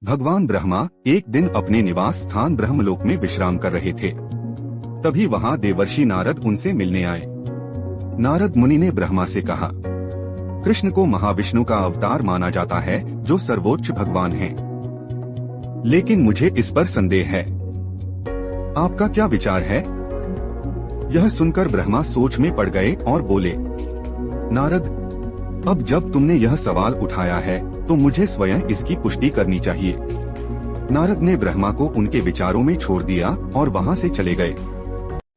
भगवान ब्रह्मा एक दिन अपने निवास स्थान ब्रह्मलोक में विश्राम कर रहे थे। तभी वहाँ देवर्षि नारद उनसे मिलने आए। नारद मुनि ने ब्रह्मा से कहा, कृष्ण को महाविष्णु का अवतार माना जाता है, जो सर्वोच्च भगवान हैं। लेकिन मुझे इस पर संदेह है। आपका क्या विचार है? यह सुनकर ब्रह्मा सोच में पड़ गए और बोले, नारद, अब जब तुमने यह सवाल उठाया है तो मुझे स्वयं इसकी पुष्टि करनी चाहिए। नारद ने ब्रह्मा को उनके विचारों में छोड़ दिया और वहाँ से चले गए।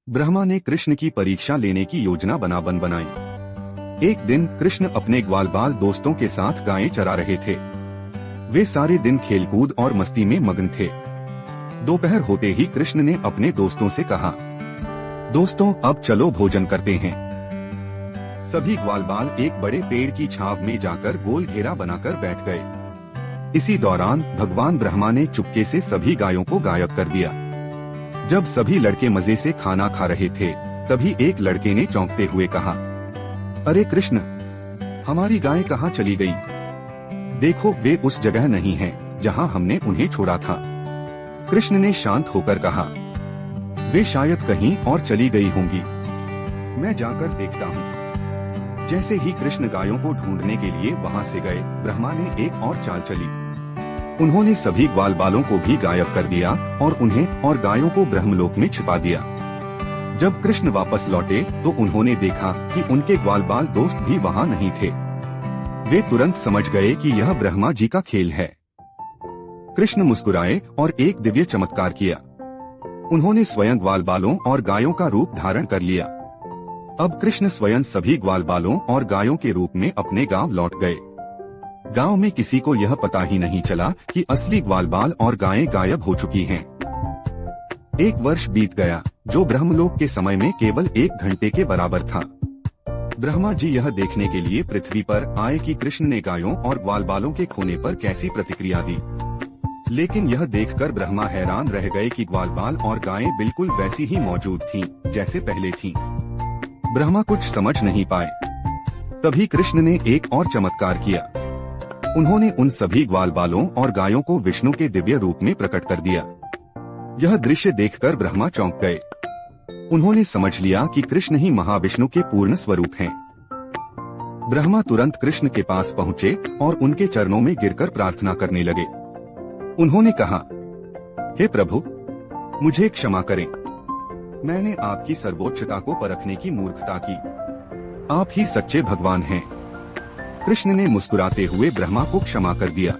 ब्रह्मा ने कृष्ण की परीक्षा लेने की योजना बनाई। एक दिन कृष्ण अपने ग्वालबाल दोस्तों के साथ गायें चरा रहे थे। वे सारे दिन खेलकूद और मस्ती में मग्न थे। दोपहर होते ही कृष्ण ने अपने दोस्तों से कहा, दोस्तों, अब चलो भोजन करते हैं। सभी ग्वालबाल एक बड़े पेड़ की छांव में जाकर गोल घेरा बनाकर बैठ गए। इसी दौरान भगवान ब्रह्मा ने चुपके से सभी गायों को गायब कर दिया। जब सभी लड़के मजे से खाना खा रहे थे, तभी एक लड़के ने चौंकते हुए कहा, अरे कृष्ण, हमारी गायें कहाँ चली गई? देखो, वे उस जगह नहीं हैं, जहाँ हमने उन्हें छोड़ा था। कृष्ण ने शांत होकर कहा, वे शायद कहीं और चली गई होंगी, मैं जाकर देखता हूँ। जैसे ही कृष्ण गायों को ढूंढने के लिए वहाँ से गए, ब्रह्मा ने एक और चाल चली। उन्होंने सभी ग्वालबालों को भी गायब कर दिया और उन्हें और गायों को ब्रह्मलोक में छिपा दिया। जब कृष्ण वापस लौटे तो उन्होंने देखा कि उनके ग्वालबाल दोस्त भी वहाँ नहीं थे। वे तुरंत समझ गए कि यह ब्रह्मा जी का खेल है। कृष्ण मुस्कुराए और एक दिव्य चमत्कार किया। उन्होंने स्वयं ग्वालबालों और गायों का रूप धारण कर लिया। अब कृष्ण स्वयं सभी ग्वालबालों और गायों के रूप में अपने गांव लौट गए। गांव में किसी को यह पता ही नहीं चला कि असली ग्वालबाल और गायें गायब हो चुकी हैं। एक वर्ष बीत गया, जो ब्रह्मलोक के समय में केवल 1 घंटे के बराबर था। ब्रह्मा जी यह देखने के लिए पृथ्वी पर आए कि कृष्ण ने गायों और ग्वालबालों के खोने पर कैसी प्रतिक्रिया दी। लेकिन यह देखकर ब्रह्मा हैरान रह गए कि ग्वालबाल और गायें बिल्कुल वैसी ही मौजूद थीं, जैसे पहले थीं। ब्रह्मा कुछ समझ नहीं पाए। तभी कृष्ण ने एक और चमत्कार किया। उन्होंने उन सभी ग्वालबालों और गायों को विष्णु के दिव्य रूप में प्रकट कर दिया। यह दृश्य देखकर ब्रह्मा चौंक गए। उन्होंने समझ लिया कि कृष्ण ही महाविष्णु के पूर्ण स्वरूप हैं। ब्रह्मा तुरंत कृष्ण के पास पहुँचे और उनके चरणों में गिरकर प्रार्थना करने लगे। उन्होंने कहा, हे प्रभु, मुझे क्षमा करें। मैंने आपकी सर्वोच्चता को परखने की मूर्खता की। आप ही सच्चे भगवान हैं। कृष्ण ने मुस्कुराते हुए ब्रह्मा को क्षमा कर दिया।